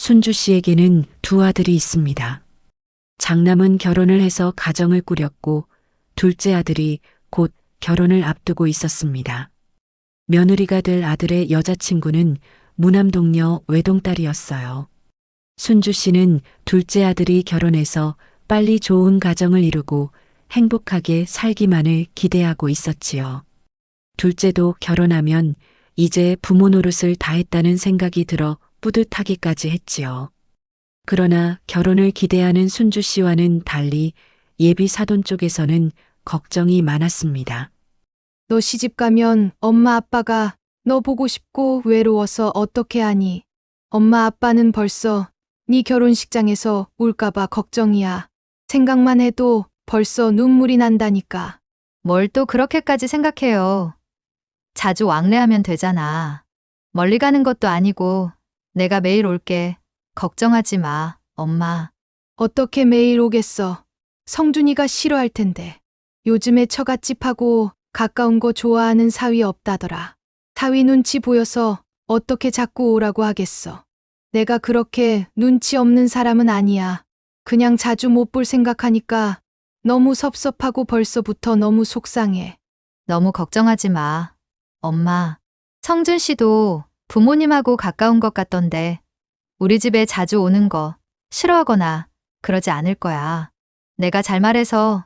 순주 씨에게는 두 아들이 있습니다. 장남은 결혼을 해서 가정을 꾸렸고 둘째 아들이 곧 결혼을 앞두고 있었습니다. 며느리가 될 아들의 여자친구는 무남동녀 외동딸이었어요. 순주 씨는 둘째 아들이 결혼해서 빨리 좋은 가정을 이루고 행복하게 살기만을 기대하고 있었지요. 둘째도 결혼하면 이제 부모 노릇을 다 했다는 생각이 들어 뿌듯하기까지 했지요. 그러나 결혼을 기대하는 순주 씨와는 달리 예비 사돈 쪽에서는 걱정이 많았습니다. 너 시집 가면 엄마 아빠가 너 보고 싶고 외로워서 어떻게 하니? 엄마 아빠는 벌써 네 결혼식장에서 울까봐 걱정이야. 생각만 해도 벌써 눈물이 난다니까. 뭘 또 그렇게까지 생각해요. 자주 왕래하면 되잖아. 멀리 가는 것도 아니고 내가 매일 올게. 걱정하지 마, 엄마. 어떻게 매일 오겠어? 성준이가 싫어할 텐데. 요즘에 처갓집하고 가까운 거 좋아하는 사위 없다더라. 사위 눈치 보여서 어떻게 자꾸 오라고 하겠어. 내가 그렇게 눈치 없는 사람은 아니야. 그냥 자주 못 볼 생각하니까 너무 섭섭하고 벌써부터 너무 속상해. 너무 걱정하지 마, 엄마. 성준 씨도 부모님하고 가까운 것 같던데 우리 집에 자주 오는 거 싫어하거나 그러지 않을 거야. 내가 잘 말해서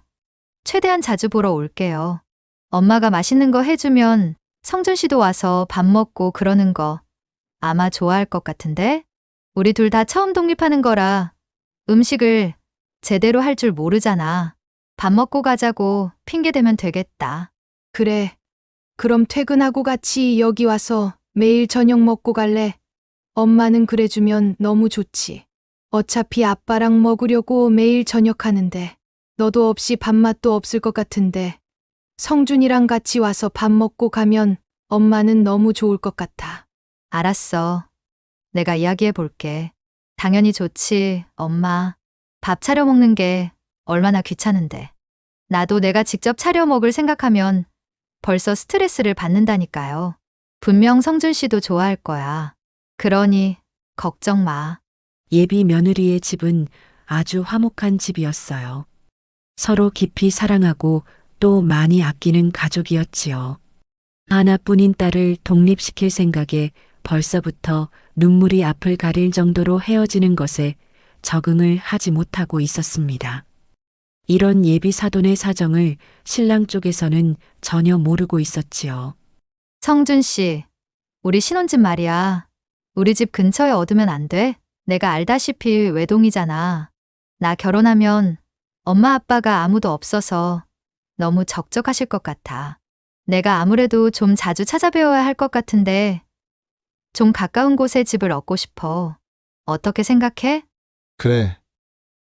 최대한 자주 보러 올게요. 엄마가 맛있는 거 해주면 성준 씨도 와서 밥 먹고 그러는 거 아마 좋아할 것 같은데? 우리 둘 다 처음 독립하는 거라 음식을 제대로 할 줄 모르잖아. 밥 먹고 가자고 핑계 대면 되겠다. 그래. 그럼 퇴근하고 같이 여기 와서 매일 저녁 먹고 갈래? 엄마는 그래주면 너무 좋지. 어차피 아빠랑 먹으려고 매일 저녁 하는데 너도 없이 밥맛도 없을 것 같은데 성준이랑 같이 와서 밥 먹고 가면 엄마는 너무 좋을 것 같아. 알았어. 내가 이야기해 볼게. 당연히 좋지, 엄마. 밥 차려 먹는 게 얼마나 귀찮은데. 나도 내가 직접 차려 먹을 생각하면 벌써 스트레스를 받는다니까요. 분명 성준 씨도 좋아할 거야. 그러니 걱정 마. 예비 며느리의 집은 아주 화목한 집이었어요. 서로 깊이 사랑하고 또 많이 아끼는 가족이었지요. 하나뿐인 딸을 독립시킬 생각에 벌써부터 눈물이 앞을 가릴 정도로 헤어지는 것에 적응을 하지 못하고 있었습니다. 이런 예비 사돈의 사정을 신랑 쪽에서는 전혀 모르고 있었지요. 성준 씨, 우리 신혼집 말이야. 우리 집 근처에 얻으면 안 돼? 내가 알다시피 외동이잖아. 나 결혼하면 엄마 아빠가 아무도 없어서 너무 적적하실 것 같아. 내가 아무래도 좀 자주 찾아뵈어야 할 것 같은데 좀 가까운 곳에 집을 얻고 싶어. 어떻게 생각해? 그래.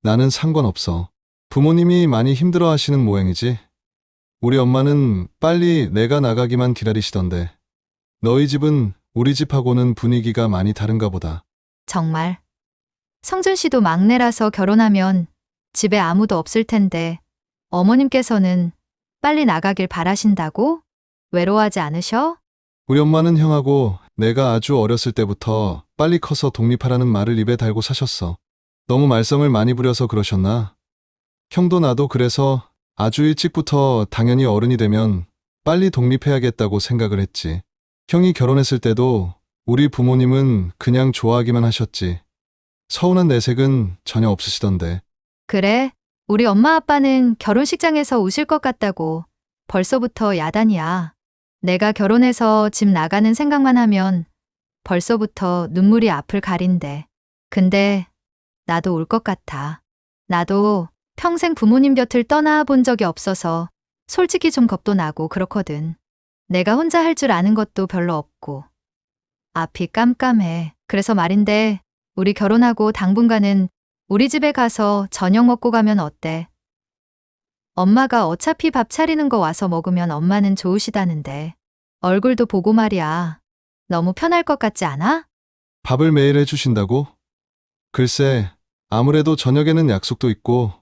나는 상관없어. 부모님이 많이 힘들어 하시는 모양이지. 우리 엄마는 빨리 내가 나가기만 기다리시던데. 너희 집은 우리 집하고는 분위기가 많이 다른가 보다. 정말. 성준 씨도 막내라서 결혼하면 집에 아무도 없을 텐데 어머님께서는 빨리 나가길 바라신다고? 외로워하지 않으셔? 우리 엄마는 형하고 내가 아주 어렸을 때부터 빨리 커서 독립하라는 말을 입에 달고 사셨어. 너무 말썽을 많이 부려서 그러셨나? 형도 나도 그래서 아주 일찍부터 당연히 어른이 되면 빨리 독립해야겠다고 생각을 했지. 형이 결혼했을 때도 우리 부모님은 그냥 좋아하기만 하셨지. 서운한 내색은 전혀 없으시던데. 그래. 우리 엄마 아빠는 결혼식장에서 우실 것 같다고 벌써부터 야단이야. 내가 결혼해서 집 나가는 생각만 하면 벌써부터 눈물이 앞을 가린대. 근데 나도 올 것 같아. 나도 평생 부모님 곁을 떠나본 적이 없어서 솔직히 좀 겁도 나고 그렇거든. 내가 혼자 할 줄 아는 것도 별로 없고. 앞이 깜깜해. 그래서 말인데 우리 결혼하고 당분간은 우리 집에 가서 저녁 먹고 가면 어때? 엄마가 어차피 밥 차리는 거 와서 먹으면 엄마는 좋으시다는데. 얼굴도 보고 말이야. 너무 편할 것 같지 않아? 밥을 매일 해주신다고? 글쎄, 아무래도 저녁에는 약속도 있고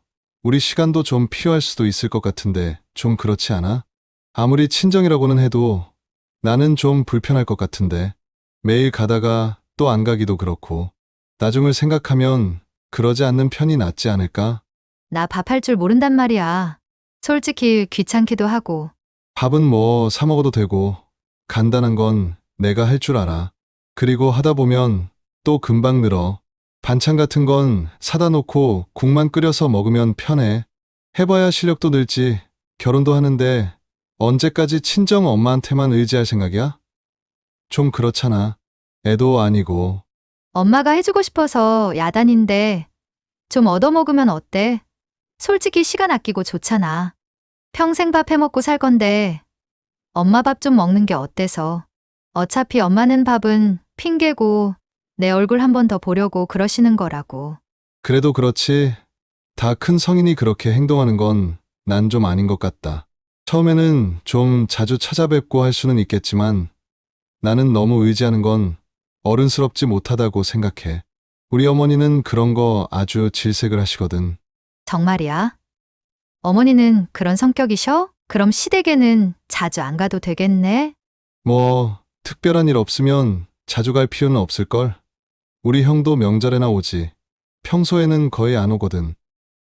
우리 시간도 좀 필요할 수도 있을 것 같은데 좀 그렇지 않아? 아무리 친정이라고는 해도 나는 좀 불편할 것 같은데 매일 가다가 또 안 가기도 그렇고. 나중을 생각하면 그러지 않는 편이 낫지 않을까? 나 밥할 줄 모른단 말이야. 솔직히 귀찮기도 하고. 밥은 뭐 사 먹어도 되고 간단한 건 내가 할 줄 알아. 그리고 하다 보면 또 금방 늘어. 반찬 같은 건 사다 놓고 국만 끓여서 먹으면 편해. 해봐야 실력도 늘지. 결혼도 하는데 언제까지 친정 엄마한테만 의지할 생각이야? 좀 그렇잖아. 애도 아니고. 엄마가 해주고 싶어서 야단인데 좀 얻어먹으면 어때? 솔직히 시간 아끼고 좋잖아. 평생 밥 해먹고 살 건데 엄마 밥 좀 먹는 게 어때서? 어차피 엄마는 밥은 핑계고 내 얼굴 한 번 더 보려고 그러시는 거라고. 그래도 그렇지. 다 큰 성인이 그렇게 행동하는 건 난 좀 아닌 것 같다. 처음에는 좀 자주 찾아뵙고 할 수는 있겠지만 나는 너무 의지하는 건 어른스럽지 못하다고 생각해. 우리 어머니는 그런 거 아주 질색을 하시거든. 정말이야? 어머니는 그런 성격이셔? 그럼 시댁에는 자주 안 가도 되겠네? 뭐 특별한 일 없으면 자주 갈 필요는 없을걸? 우리 형도 명절에나 오지. 평소에는 거의 안 오거든.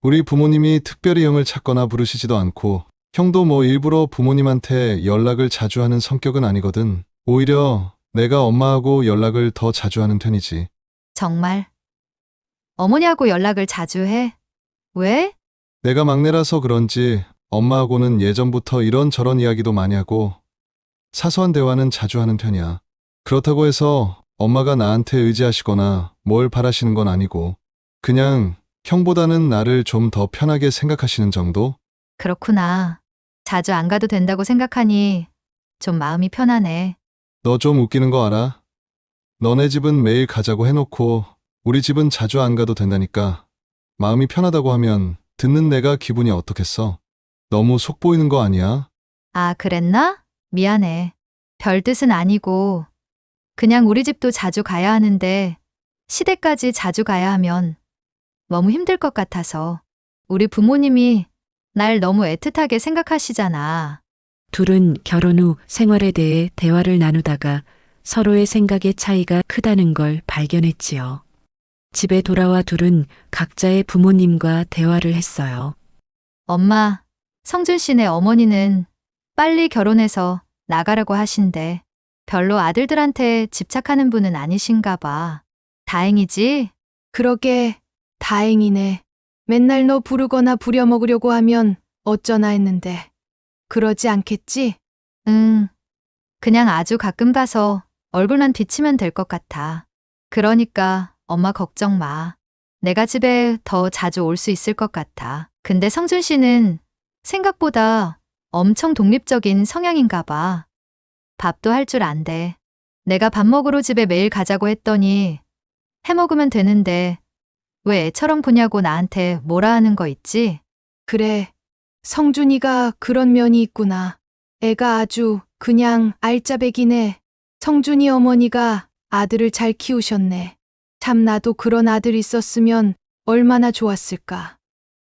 우리 부모님이 특별히 형을 찾거나 부르시지도 않고 형도 뭐 일부러 부모님한테 연락을 자주 하는 성격은 아니거든. 오히려 내가 엄마하고 연락을 더 자주 하는 편이지. 정말. 어머니하고 연락을 자주 해? 왜? 내가 막내라서 그런지 엄마하고는 예전부터 이런저런 이야기도 많이 하고 사소한 대화는 자주 하는 편이야. 그렇다고 해서 엄마가 나한테 의지하시거나 뭘 바라시는 건 아니고 그냥 형보다는 나를 좀 더 편하게 생각하시는 정도? 그렇구나. 자주 안 가도 된다고 생각하니 좀 마음이 편하네. 너 좀 웃기는 거 알아? 너네 집은 매일 가자고 해놓고 우리 집은 자주 안 가도 된다니까. 마음이 편하다고 하면 듣는 내가 기분이 어떻겠어? 너무 속 보이는 거 아니야? 아, 그랬나? 미안해. 별 뜻은 아니고 그냥 우리 집도 자주 가야 하는데 시댁까지 자주 가야 하면 너무 힘들 것 같아서. 우리 부모님이 날 너무 애틋하게 생각하시잖아. 둘은 결혼 후 생활에 대해 대화를 나누다가 서로의 생각의 차이가 크다는 걸 발견했지요. 집에 돌아와 둘은 각자의 부모님과 대화를 했어요. 엄마, 성준 씨네 어머니는 빨리 결혼해서 나가라고 하신대. 별로 아들들한테 집착하는 분은 아니신가 봐. 다행이지? 그러게 다행이네. 맨날 너 부르거나 부려먹으려고 하면 어쩌나 했는데. 그러지 않겠지? 응. 그냥 아주 가끔 가서 얼굴만 비치면 될 것 같아. 그러니까 엄마 걱정 마. 내가 집에 더 자주 올 수 있을 것 같아. 근데 성준 씨는 생각보다 엄청 독립적인 성향인가 봐. 밥도 할 줄 안대. 내가 밥 먹으러 집에 매일 가자고 했더니 해 먹으면 되는데 왜 애처럼 보냐고 나한테 뭐라 하는 거 있지? 그래. 성준이가 그런 면이 있구나. 애가 아주 그냥 알짜배기네. 성준이 어머니가 아들을 잘 키우셨네. 참 나도 그런 아들 있었으면 얼마나 좋았을까.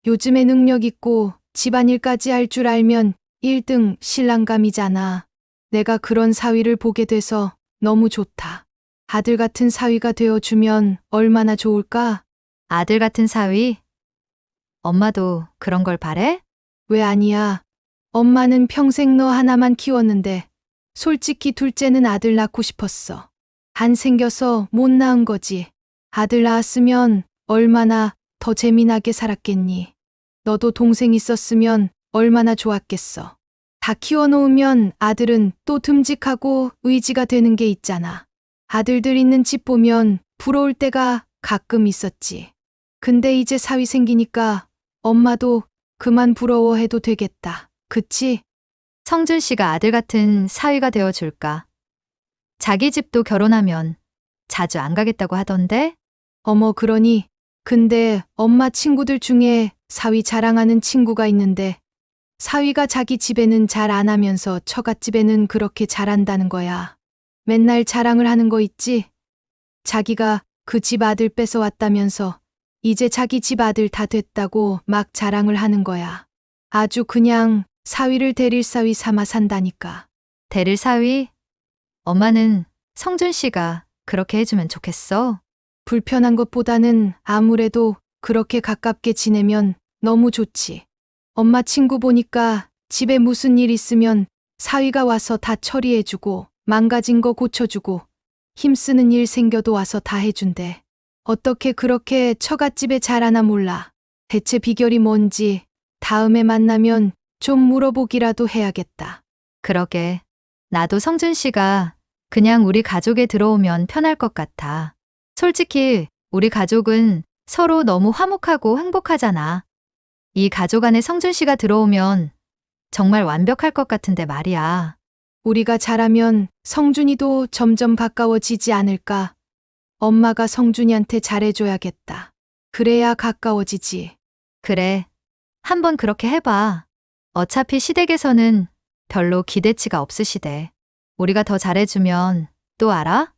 요즘에 능력 있고 집안일까지 할 줄 알면 1등 신랑감이잖아. 내가 그런 사위를 보게 돼서 너무 좋다. 아들 같은 사위가 되어주면 얼마나 좋을까? 아들 같은 사위? 엄마도 그런 걸 바래? 왜 아니야? 엄마는 평생 너 하나만 키웠는데 솔직히 둘째는 아들 낳고 싶었어. 안 생겨서 못 낳은 거지. 아들 낳았으면 얼마나 더 재미나게 살았겠니? 너도 동생 있었으면 얼마나 좋았겠어. 다 키워놓으면 아들은 또 듬직하고 의지가 되는 게 있잖아. 아들들 있는 집 보면 부러울 때가 가끔 있었지. 근데 이제 사위 생기니까 엄마도 그만 부러워해도 되겠다. 그치? 성준 씨가 아들 같은 사위가 되어줄까? 자기 집도 결혼하면 자주 안 가겠다고 하던데? 어머, 그러니. 근데 엄마 친구들 중에 사위 자랑하는 친구가 있는데 사위가 자기 집에는 잘 안 하면서 처갓집에는 그렇게 잘한다는 거야. 맨날 자랑을 하는 거 있지? 자기가 그 집 아들 뺏어왔다면서 이제 자기 집 아들 다 됐다고 막 자랑을 하는 거야. 아주 그냥 사위를 데릴 사위 삼아 산다니까. 데릴 사위? 엄마는 성준 씨가 그렇게 해주면 좋겠어. 불편한 것보다는 아무래도 그렇게 가깝게 지내면 너무 좋지. 엄마 친구 보니까 집에 무슨 일 있으면 사위가 와서 다 처리해주고 망가진 거 고쳐주고 힘쓰는 일 생겨도 와서 다 해준대. 어떻게 그렇게 처갓집에 잘하나 몰라. 대체 비결이 뭔지 다음에 만나면 좀 물어보기라도 해야겠다. 그러게. 나도 성준 씨가 그냥 우리 가족에 들어오면 편할 것 같아. 솔직히 우리 가족은 서로 너무 화목하고 행복하잖아. 이 가족 안에 성준 씨가 들어오면 정말 완벽할 것 같은데 말이야. 우리가 잘하면 성준이도 점점 가까워지지 않을까? 엄마가 성준이한테 잘해줘야겠다. 그래야 가까워지지. 그래. 한번 그렇게 해봐. 어차피 시댁에서는 별로 기대치가 없으시대. 우리가 더 잘해주면 또 알아?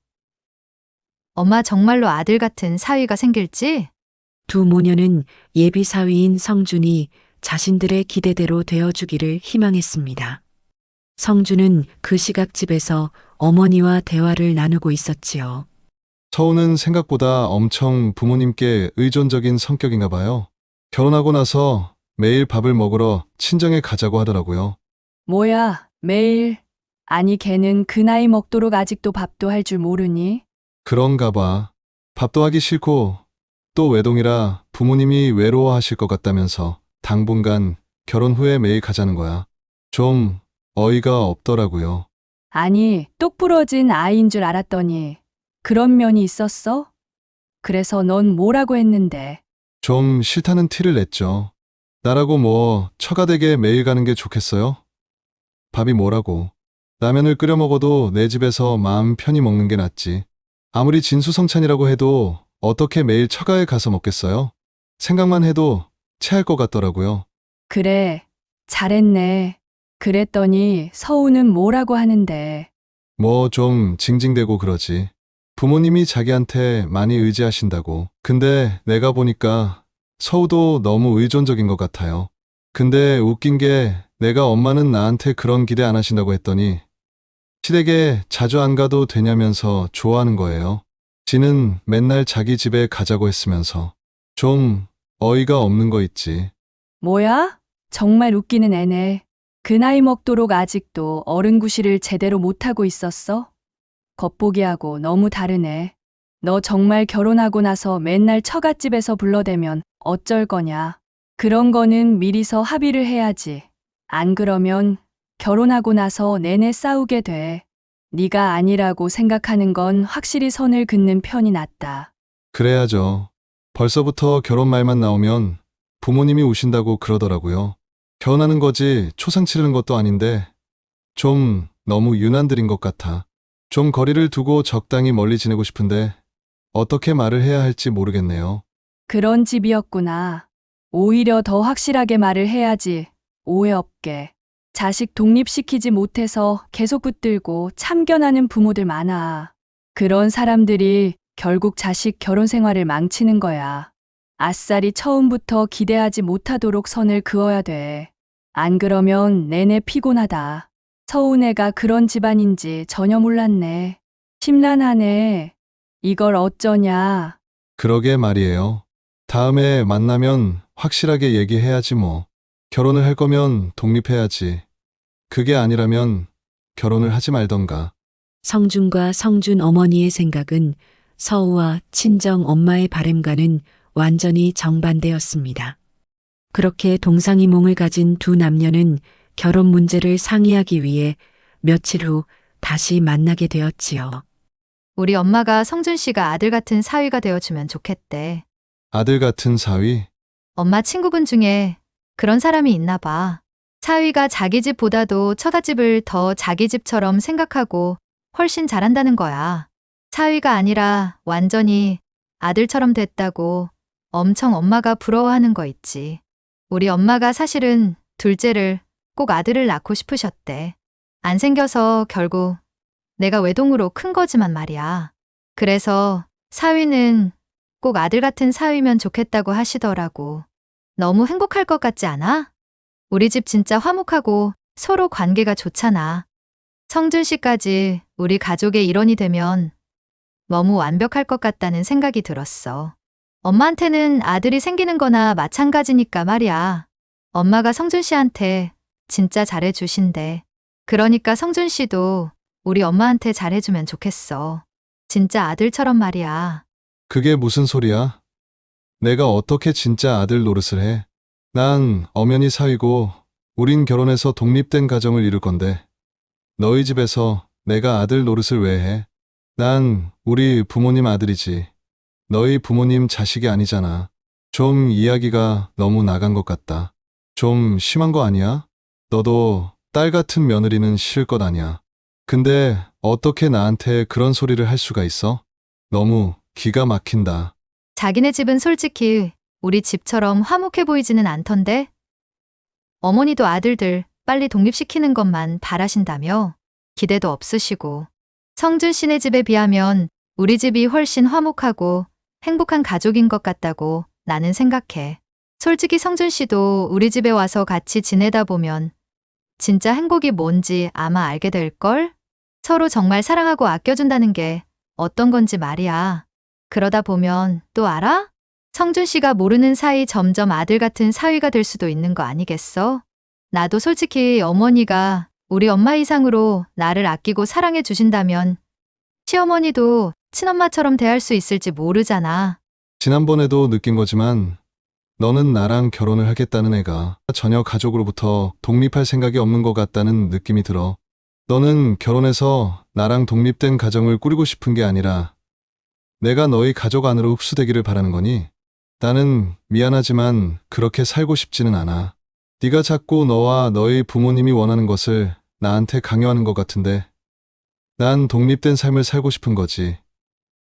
엄마 정말로 아들 같은 사위가 생길지? 두 모녀는 예비 사위인 성준이 자신들의 기대대로 되어주기를 희망했습니다. 성준은 그 시각 집에서 어머니와 대화를 나누고 있었지요. 서우는 생각보다 엄청 부모님께 의존적인 성격인가 봐요. 결혼하고 나서 매일 밥을 먹으러 친정에 가자고 하더라고요. 뭐야, 매일. 아니, 걔는 그 나이 먹도록 아직도 밥도 할 줄 모르니? 그런가 봐. 밥도 하기 싫고 또 외동이라 부모님이 외로워하실 것 같다면서 당분간 결혼 후에 매일 가자는 거야. 좀 어이가 없더라고요. 아니, 똑 부러진 아이인 줄 알았더니 그런 면이 있었어? 그래서 넌 뭐라고 했는데? 좀 싫다는 티를 냈죠. 나라고 뭐 처가댁에 매일 가는 게 좋겠어요? 밥이 뭐라고. 라면을 끓여 먹어도 내 집에서 마음 편히 먹는 게 낫지. 아무리 진수성찬이라고 해도 어떻게 매일 처가에 가서 먹겠어요? 생각만 해도 체할 것 같더라고요. 그래, 잘했네. 그랬더니 서우는 뭐라고 하는데? 뭐 좀 징징대고 그러지. 부모님이 자기한테 많이 의지하신다고. 근데 내가 보니까 서우도 너무 의존적인 것 같아요. 근데 웃긴 게 내가 엄마는 나한테 그런 기대 안 하신다고 했더니 시댁에 자주 안 가도 되냐면서 좋아하는 거예요. 지는 맨날 자기 집에 가자고 했으면서. 좀 어이가 없는 거 있지. 뭐야? 정말 웃기는 애네. 그 나이 먹도록 아직도 어른 구실을 제대로 못하고 있었어? 겉보기하고 너무 다르네. 너 정말 결혼하고 나서 맨날 처갓집에서 불러대면 어쩔 거냐. 그런 거는 미리서 합의를 해야지. 안 그러면 결혼하고 나서 내내 싸우게 돼. 네가 아니라고 생각하는 건 확실히 선을 긋는 편이 낫다. 그래야죠. 벌써부터 결혼 말만 나오면 부모님이 우신다고 그러더라고요. 결혼하는 거지 초상 치르는 것도 아닌데 좀 너무 유난들인 것 같아. 좀 거리를 두고 적당히 멀리 지내고 싶은데 어떻게 말을 해야 할지 모르겠네요. 그런 집이었구나. 오히려 더 확실하게 말을 해야지. 오해 없게. 자식 독립시키지 못해서 계속 붙들고 참견하는 부모들 많아. 그런 사람들이 결국 자식 결혼 생활을 망치는 거야. 아싸리 처음부터 기대하지 못하도록 선을 그어야 돼. 안 그러면 내내 피곤하다. 서운애가 그런 집안인지 전혀 몰랐네. 심란하네. 이걸 어쩌냐. 그러게 말이에요. 다음에 만나면 확실하게 얘기해야지 뭐. 결혼을 할 거면 독립해야지. 그게 아니라면 결혼을 하지 말던가. 성준과 성준 어머니의 생각은 서우와 친정 엄마의 바램과는 완전히 정반대였습니다. 그렇게 동상이몽을 가진 두 남녀는 결혼 문제를 상의하기 위해 며칠 후 다시 만나게 되었지요. 우리 엄마가 성준 씨가 아들 같은 사위가 되어주면 좋겠대. 아들 같은 사위? 엄마 친구분 중에 그런 사람이 있나 봐. 사위가 자기 집보다도 처갓집을 더 자기 집처럼 생각하고 훨씬 잘한다는 거야. 사위가 아니라 완전히 아들처럼 됐다고 엄청 엄마가 부러워하는 거 있지. 우리 엄마가 사실은 둘째를 꼭 아들을 낳고 싶으셨대. 안 생겨서 결국 내가 외동으로 큰 거지만 말이야. 그래서 사위는 꼭 아들 같은 사위면 좋겠다고 하시더라고. 너무 행복할 것 같지 않아? 우리 집 진짜 화목하고 서로 관계가 좋잖아. 성준 씨까지 우리 가족의 일원이 되면 너무 완벽할 것 같다는 생각이 들었어. 엄마한테는 아들이 생기는 거나 마찬가지니까 말이야. 엄마가 성준 씨한테 진짜 잘해주신대. 그러니까 성준 씨도 우리 엄마한테 잘해주면 좋겠어. 진짜 아들처럼 말이야. 그게 무슨 소리야? 내가 어떻게 진짜 아들 노릇을 해? 난 엄연히 사위고 우린 결혼해서 독립된 가정을 이룰 건데 너희 집에서 내가 아들 노릇을 왜 해? 난 우리 부모님 아들이지. 너희 부모님 자식이 아니잖아. 좀 이야기가 너무 나간 것 같다. 좀 심한 거 아니야? 너도 딸 같은 며느리는 싫을 것 아니야. 근데 어떻게 나한테 그런 소리를 할 수가 있어? 너무 기가 막힌다. 자기네 집은 솔직히 우리 집처럼 화목해 보이지는 않던데? 어머니도 아들들 빨리 독립시키는 것만 바라신다며 기대도 없으시고. 성준 씨네 집에 비하면 우리 집이 훨씬 화목하고 행복한 가족인 것 같다고 나는 생각해. 솔직히 성준 씨도 우리 집에 와서 같이 지내다 보면 진짜 행복이 뭔지 아마 알게 될걸? 서로 정말 사랑하고 아껴준다는 게 어떤 건지 말이야. 그러다 보면 또 알아? 성준 씨가 모르는 사이 점점 아들 같은 사위가 될 수도 있는 거 아니겠어? 나도 솔직히 어머니가 우리 엄마 이상으로 나를 아끼고 사랑해 주신다면 시어머니도 친엄마처럼 대할 수 있을지 모르잖아. 지난번에도 느낀 거지만 너는 나랑 결혼을 하겠다는 애가 전혀 가족으로부터 독립할 생각이 없는 것 같다는 느낌이 들어. 너는 결혼해서 나랑 독립된 가정을 꾸리고 싶은 게 아니라 내가 너희 가족 안으로 흡수되기를 바라는 거니? 나는 미안하지만 그렇게 살고 싶지는 않아. 네가 자꾸 너와 너희 부모님이 원하는 것을 나한테 강요하는 것 같은데 난 독립된 삶을 살고 싶은 거지.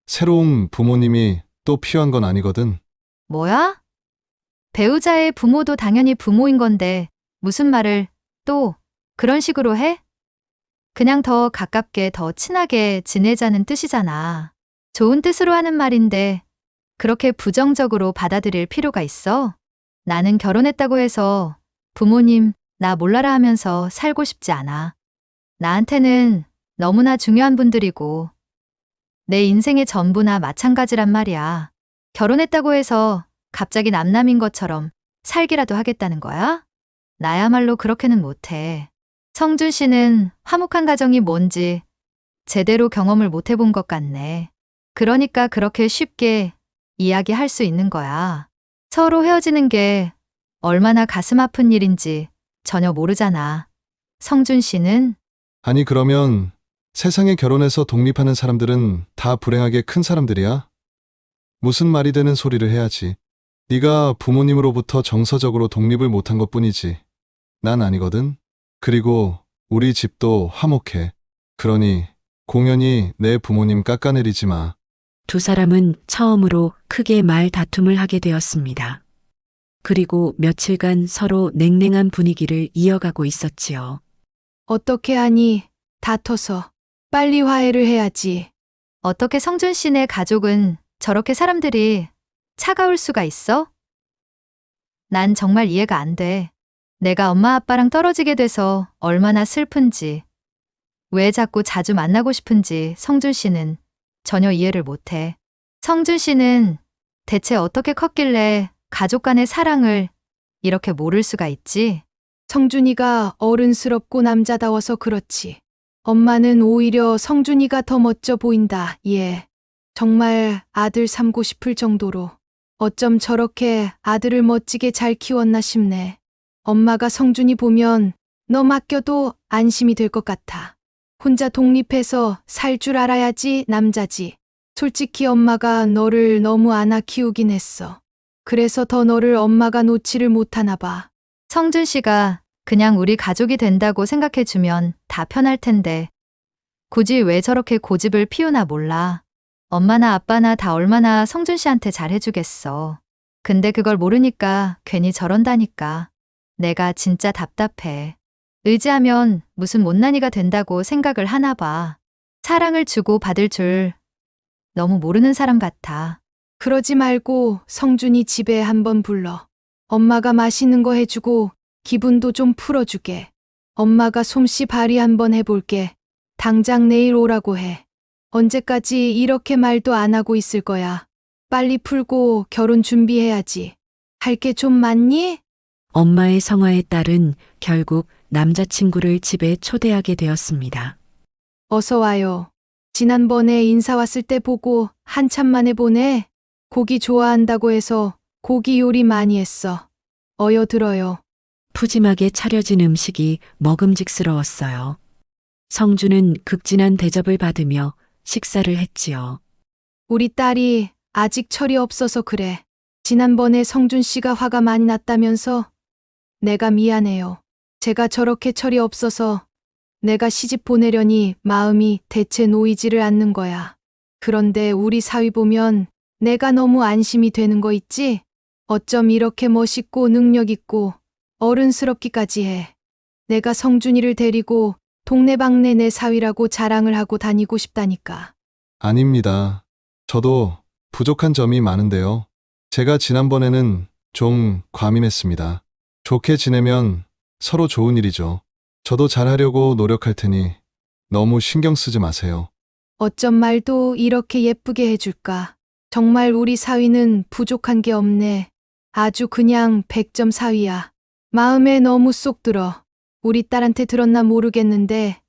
새로운 부모님이 또 필요한 건 아니거든. 뭐야? 배우자의 부모도 당연히 부모인 건데 무슨 말을 또 그런 식으로 해? 그냥 더 가깝게 더 친하게 지내자는 뜻이잖아. 좋은 뜻으로 하는 말인데 그렇게 부정적으로 받아들일 필요가 있어? 나는 결혼했다고 해서 부모님 나 몰라라 하면서 살고 싶지 않아. 나한테는 너무나 중요한 분들이고 내 인생의 전부나 마찬가지란 말이야. 결혼했다고 해서 갑자기 남남인 것처럼 살기라도 하겠다는 거야? 나야말로 그렇게는 못해. 성준 씨는 화목한 가정이 뭔지 제대로 경험을 못 해본 것 같네. 그러니까 그렇게 쉽게 이야기할 수 있는 거야. 서로 헤어지는 게 얼마나 가슴 아픈 일인지 전혀 모르잖아. 성준 씨는 아니 그러면 세상에 결혼해서 독립하는 사람들은 다 불행하게 큰 사람들이야? 무슨 말이 되는 소리를 해야지. 네가 부모님으로부터 정서적으로 독립을 못한 것뿐이지. 난 아니거든. 그리고 우리 집도 화목해. 그러니 공연히 내 부모님 깎아내리지 마. 두 사람은 처음으로 크게 말 다툼을 하게 되었습니다. 그리고 며칠간 서로 냉랭한 분위기를 이어가고 있었지요. 어떻게 하니? 다퉈서 빨리 화해를 해야지. 어떻게 성준 씨네 가족은 저렇게 사람들이 차가울 수가 있어? 난 정말 이해가 안 돼. 내가 엄마 아빠랑 떨어지게 돼서 얼마나 슬픈지, 왜 자꾸 자주 만나고 싶은지 성준 씨는 전혀 이해를 못해. 성준 씨는 대체 어떻게 컸길래 가족 간의 사랑을 이렇게 모를 수가 있지? 성준이가 어른스럽고 남자다워서 그렇지. 엄마는 오히려 성준이가 더 멋져 보인다. 예. 정말 아들 삼고 싶을 정도로. 어쩜 저렇게 아들을 멋지게 잘 키웠나 싶네. 엄마가 성준이 보면 너 맡겨도 안심이 될 것 같아. 혼자 독립해서 살 줄 알아야지 남자지. 솔직히 엄마가 너를 너무 안아 키우긴 했어. 그래서 더 너를 엄마가 놓지를 못하나 봐. 성준 씨가 그냥 우리 가족이 된다고 생각해주면 다 편할 텐데 굳이 왜 저렇게 고집을 피우나 몰라. 엄마나 아빠나 다 얼마나 성준 씨한테 잘해주겠어. 근데 그걸 모르니까 괜히 저런다니까. 내가 진짜 답답해. 의지하면 무슨 못난이가 된다고 생각을 하나 봐. 사랑을 주고 받을 줄 너무 모르는 사람 같아. 그러지 말고 성준이 집에 한번 불러. 엄마가 맛있는 거 해주고 기분도 좀 풀어주게. 엄마가 솜씨 발휘 한번 해볼게. 당장 내일 오라고 해. 언제까지 이렇게 말도 안 하고 있을 거야? 빨리 풀고 결혼 준비해야지. 할 게 좀 많니? 엄마의 성화의 딸은 결국 남자친구를 집에 초대하게 되었습니다. 어서 와요. 지난번에 인사 왔을 때 보고 한참 만에 보네. 고기 좋아한다고 해서 고기 요리 많이 했어. 어여 들어요. 푸짐하게 차려진 음식이 먹음직스러웠어요. 성주는 극진한 대접을 받으며 식사를 했지요. 우리 딸이 아직 철이 없어서 그래. 지난번에 성준 씨가 화가 많이 났다면서 내가 미안해요. 제가 저렇게 철이 없어서 내가 시집 보내려니 마음이 대체 놓이지를 않는 거야. 그런데 우리 사위 보면 내가 너무 안심이 되는 거 있지? 어쩜 이렇게 멋있고 능력 있고 어른스럽기까지 해. 내가 성준이를 데리고 동네방네 내 사위라고 자랑을 하고 다니고 싶다니까. 아닙니다. 저도 부족한 점이 많은데요. 제가 지난번에는 좀 과민했습니다. 좋게 지내면 서로 좋은 일이죠. 저도 잘하려고 노력할 테니 너무 신경 쓰지 마세요. 어쩜 말도 이렇게 예쁘게 해줄까. 정말 우리 사위는 부족한 게 없네. 아주 그냥 100점 사위야. 마음에 너무 쏙 들어. 우리 딸한테 들었나 모르겠는데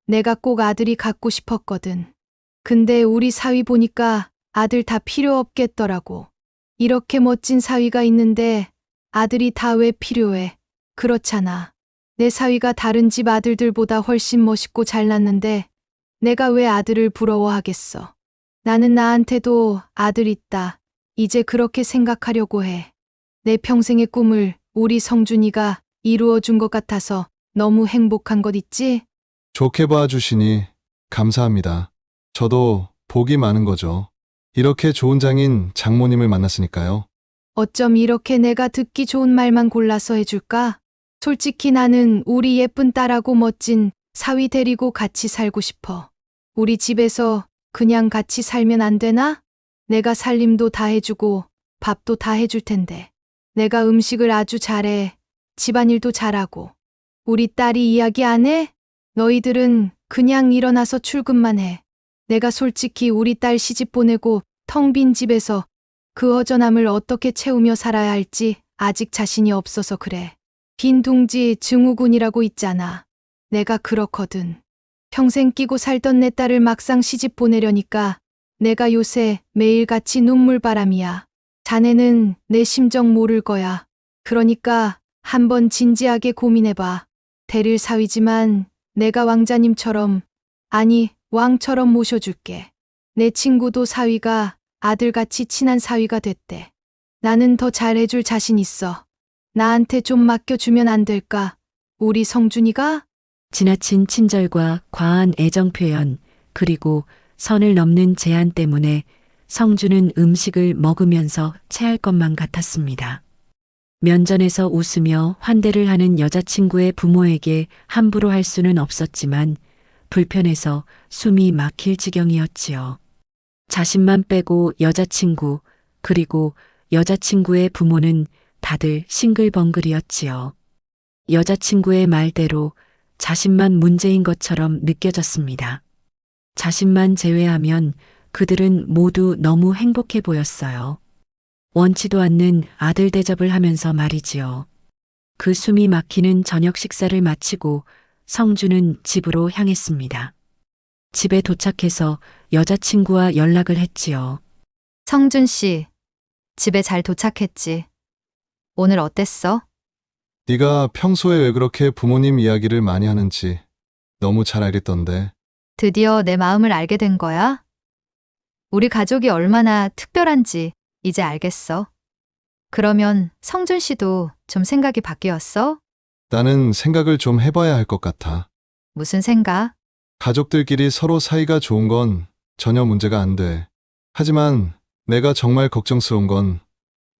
내가 꼭 아들이 갖고 싶었거든. 근데 우리 사위 보니까 아들 다 필요 없겠더라고. 이렇게 멋진 사위가 있는데 아들이 다 왜 필요해? 그렇잖아. 내 사위가 다른 집 아들들보다 훨씬 멋있고 잘났는데 내가 왜 아들을 부러워하겠어? 나는 나한테도 아들 있다. 이제 그렇게 생각하려고 해. 내 평생의 꿈을 우리 성준이가 이루어 준 것 같아서 너무 행복한 것 있지? 좋게 봐주시니 감사합니다. 저도 복이 많은 거죠. 이렇게 좋은 장인 장모님을 만났으니까요. 어쩜 이렇게 내가 듣기 좋은 말만 골라서 해줄까? 솔직히 나는 우리 예쁜 딸하고 멋진 사위 데리고 같이 살고 싶어. 우리 집에서 그냥 같이 살면 안 되나? 내가 살림도 다 해주고 밥도 다 해줄 텐데. 내가 음식을 아주 잘해. 집안일도 잘하고. 우리 딸이 이야기 안 해? 너희들은 그냥 일어나서 출근만 해. 내가 솔직히 우리 딸 시집 보내고 텅 빈 집에서 그 허전함을 어떻게 채우며 살아야 할지 아직 자신이 없어서 그래. 빈 둥지 증후군이라고 있잖아. 내가 그렇거든. 평생 끼고 살던 내 딸을 막상 시집 보내려니까 내가 요새 매일같이 눈물바람이야. 자네는 내 심정 모를 거야. 그러니까 한번 진지하게 고민해봐. 데릴 사위지만 내가 왕자님처럼, 아니 왕처럼 모셔줄게. 내 친구도 사위가 아들같이 친한 사위가 됐대. 나는 더 잘해줄 자신 있어. 나한테 좀 맡겨주면 안 될까? 우리 성준이가? 지나친 친절과 과한 애정 표현, 그리고 선을 넘는 제한 때문에 성주는 음식을 먹으면서 체할 것만 같았습니다. 면전에서 웃으며 환대를 하는 여자친구의 부모에게 함부로 할 수는 없었지만 불편해서 숨이 막힐 지경이었지요. 자신만 빼고 여자친구, 그리고 여자친구의 부모는 다들 싱글벙글이었지요. 여자친구의 말대로 자신만 문제인 것처럼 느껴졌습니다. 자신만 제외하면 그들은 모두 너무 행복해 보였어요. 원치도 않는 아들 대접을 하면서 말이지요. 그 숨이 막히는 저녁 식사를 마치고 성주는 집으로 향했습니다. 집에 도착해서 여자친구와 연락을 했지요. 성준 씨, 집에 잘 도착했지. 오늘 어땠어? 네가 평소에 왜 그렇게 부모님 이야기를 많이 하는지 너무 잘 알겠던데. 드디어 내 마음을 알게 된 거야? 우리 가족이 얼마나 특별한지 이제 알겠어. 그러면 성준 씨도 좀 생각이 바뀌었어? 나는 생각을 좀 해봐야 할 것 같아. 무슨 생각? 가족들끼리 서로 사이가 좋은 건 전혀 문제가 안 돼. 하지만 내가 정말 걱정스러운 건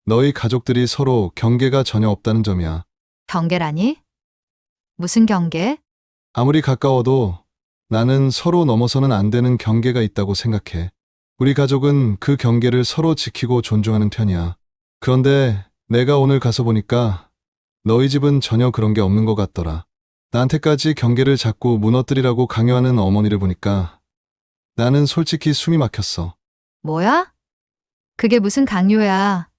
너희 가족들이 서로 경계가 전혀 없다는 점이야. 경계라니? 무슨 경계? 아무리 가까워도 나는 서로 넘어서는 안 되는 경계가 있다고 생각해. 우리 가족은 그 경계를 서로 지키고 존중하는 편이야. 그런데 내가 오늘 가서 보니까 너희 집은 전혀 그런 게 없는 것 같더라. 나한테까지 경계를 자꾸 무너뜨리라고 강요하는 어머니를 보니까 나는 솔직히 숨이 막혔어. 뭐야? 그게 무슨 강요야.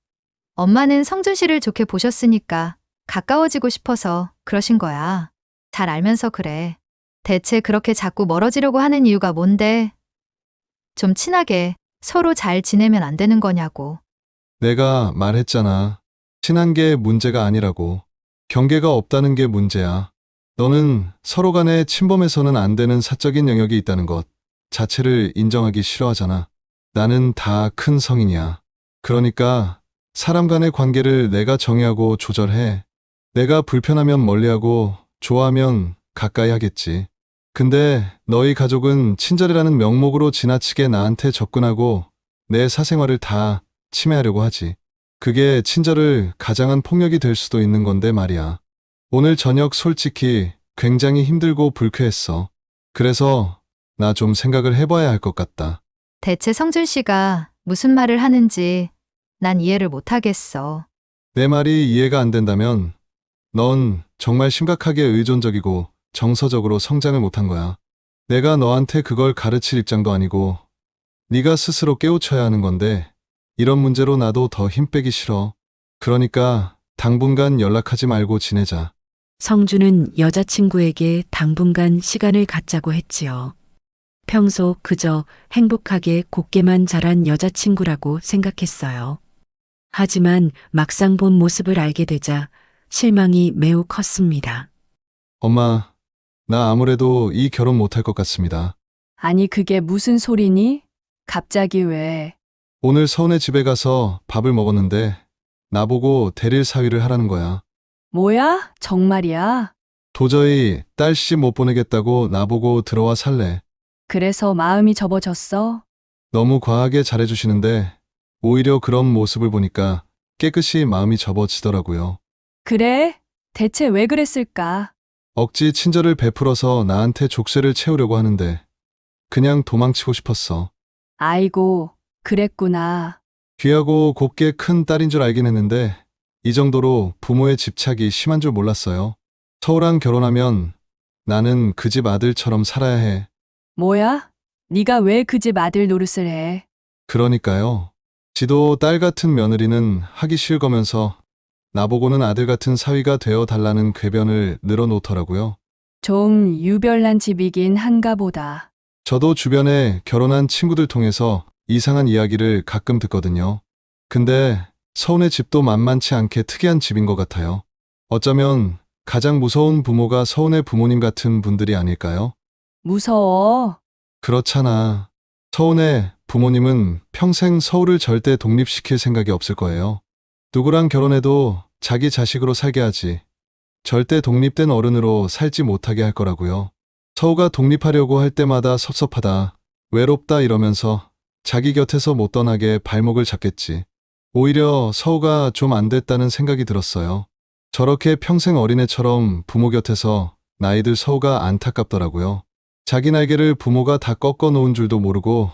엄마는 성준 씨를 좋게 보셨으니까 가까워지고 싶어서 그러신 거야. 잘 알면서 그래. 대체 그렇게 자꾸 멀어지려고 하는 이유가 뭔데? 좀 친하게 서로 잘 지내면 안 되는 거냐고. 내가 말했잖아. 친한 게 문제가 아니라고. 경계가 없다는 게 문제야. 너는 서로 간에 침범해서는 안 되는 사적인 영역이 있다는 것 자체를 인정하기 싫어하잖아. 나는 다 큰 성인이야. 그러니까 사람 간의 관계를 내가 정의하고 조절해. 내가 불편하면 멀리하고 좋아하면 가까이 하겠지. 근데 너희 가족은 친절이라는 명목으로 지나치게 나한테 접근하고 내 사생활을 다 침해하려고 하지. 그게 친절을 가장한 폭력이 될 수도 있는 건데 말이야. 오늘 저녁 솔직히 굉장히 힘들고 불쾌했어. 그래서 나 좀 생각을 해봐야 할 것 같다. 대체 성준 씨가 무슨 말을 하는지 난 이해를 못 하겠어. 내 말이 이해가 안 된다면 넌 정말 심각하게 의존적이고 정서적으로 성장을 못한 거야. 내가 너한테 그걸 가르칠 입장도 아니고 네가 스스로 깨우쳐야 하는 건데 이런 문제로 나도 더 힘 빼기 싫어. 그러니까 당분간 연락하지 말고 지내자. 성주는 여자친구에게 당분간 시간을 갖자고 했지요. 평소 그저 행복하게 곱게만 자란 여자친구라고 생각했어요. 하지만 막상 본 모습을 알게 되자 실망이 매우 컸습니다. 엄마, 나 아무래도 이 결혼 못할 것 같습니다. 아니, 그게 무슨 소리니? 갑자기 왜? 오늘 서운해 집에 가서 밥을 먹었는데 나보고 대릴 사위를 하라는 거야. 뭐야? 정말이야? 도저히 딸씨 못 보내겠다고 나보고 들어와 살래. 그래서 마음이 접어졌어? 너무 과하게 잘해주시는데 오히려 그런 모습을 보니까 깨끗이 마음이 접어지더라고요. 그래? 대체 왜 그랬을까? 억지 친절을 베풀어서 나한테 족쇄를 채우려고 하는데 그냥 도망치고 싶었어. 아이고, 그랬구나. 귀하고 곱게 큰 딸인 줄 알긴 했는데 이 정도로 부모의 집착이 심한 줄 몰랐어요. 서우랑 결혼하면 나는 그 집 아들처럼 살아야 해. 뭐야? 네가 왜 그 집 아들 노릇을 해? 그러니까요. 지도 딸 같은 며느리는 하기 싫으면서 나보고는 아들 같은 사위가 되어 달라는 궤변을 늘어놓더라고요. 좀 유별난 집이긴 한가 보다. 저도 주변에 결혼한 친구들 통해서 이상한 이야기를 가끔 듣거든요. 근데 서운의 집도 만만치 않게 특이한 집인 것 같아요. 어쩌면 가장 무서운 부모가 서운의 부모님 같은 분들이 아닐까요? 무서워. 그렇잖아. 서운의 부모님은 평생 서울을 절대 독립시킬 생각이 없을 거예요. 누구랑 결혼해도 자기 자식으로 살게 하지. 절대 독립된 어른으로 살지 못하게 할 거라고요. 서우가 독립하려고 할 때마다 섭섭하다, 외롭다 이러면서 자기 곁에서 못 떠나게 발목을 잡겠지. 오히려 서우가 좀 안 됐다는 생각이 들었어요. 저렇게 평생 어린애처럼 부모 곁에서 나이들 서우가 안타깝더라고요. 자기 날개를 부모가 다 꺾어 놓은 줄도 모르고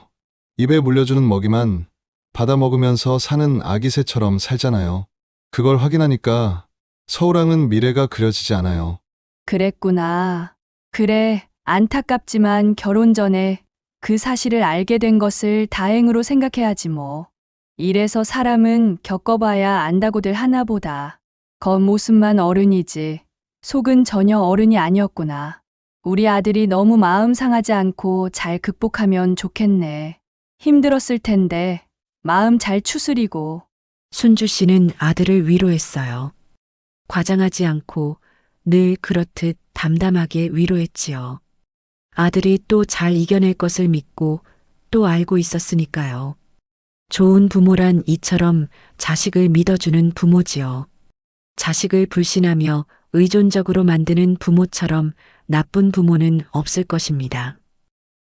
입에 물려주는 먹이만 받아 먹으면서 사는 아기새처럼 살잖아요. 그걸 확인하니까 서우랑은 미래가 그려지지 않아요. 그랬구나. 그래, 안타깝지만 결혼 전에 그 사실을 알게 된 것을 다행으로 생각해야지 뭐. 이래서 사람은 겪어봐야 안다고들 하나 보다. 겉모습만 어른이지 속은 전혀 어른이 아니었구나. 우리 아들이 너무 마음 상하지 않고 잘 극복하면 좋겠네. 힘들었을 텐데 마음 잘 추스리고. 순주 씨는 아들을 위로했어요. 과장하지 않고 늘 그렇듯 담담하게 위로했지요. 아들이 또 잘 이겨낼 것을 믿고 또 알고 있었으니까요. 좋은 부모란 이처럼 자식을 믿어주는 부모지요. 자식을 불신하며 의존적으로 만드는 부모처럼 나쁜 부모는 없을 것입니다.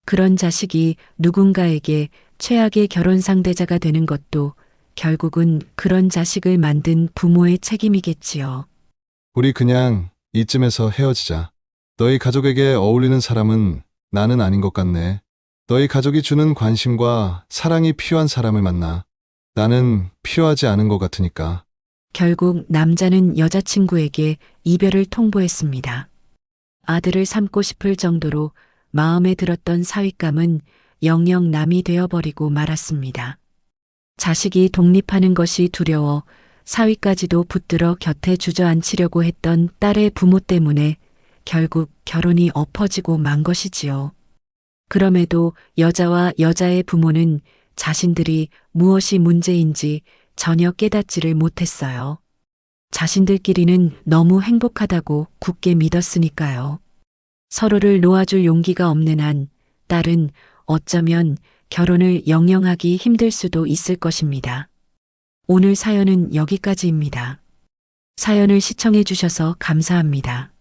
그런 자식이 누군가에게 최악의 결혼 상대자가 되는 것도 결국은 그런 자식을 만든 부모의 책임이겠지요. 우리 그냥 이쯤에서 헤어지자. 너희 가족에게 어울리는 사람은 나는 아닌 것 같네. 너희 가족이 주는 관심과 사랑이 필요한 사람을 만나. 나는 필요하지 않은 것 같으니까. 결국 남자는 여자친구에게 이별을 통보했습니다. 아들을 삼고 싶을 정도로 마음에 들었던 사윗감은 영영 남이 되어버리고 말았습니다. 자식이 독립하는 것이 두려워 사위까지도 붙들어 곁에 주저앉히려고 했던 딸의 부모 때문에 결국 결혼이 엎어지고 만 것이지요. 그럼에도 여자와 여자의 부모는 자신들이 무엇이 문제인지 전혀 깨닫지를 못했어요. 자신들끼리는 너무 행복하다고 굳게 믿었으니까요. 서로를 놓아줄 용기가 없는 한 딸은 어쩌면 결혼을 영영하기 힘들 수도 있을 것입니다. 오늘 사연은 여기까지입니다. 사연을 시청해 주셔서 감사합니다.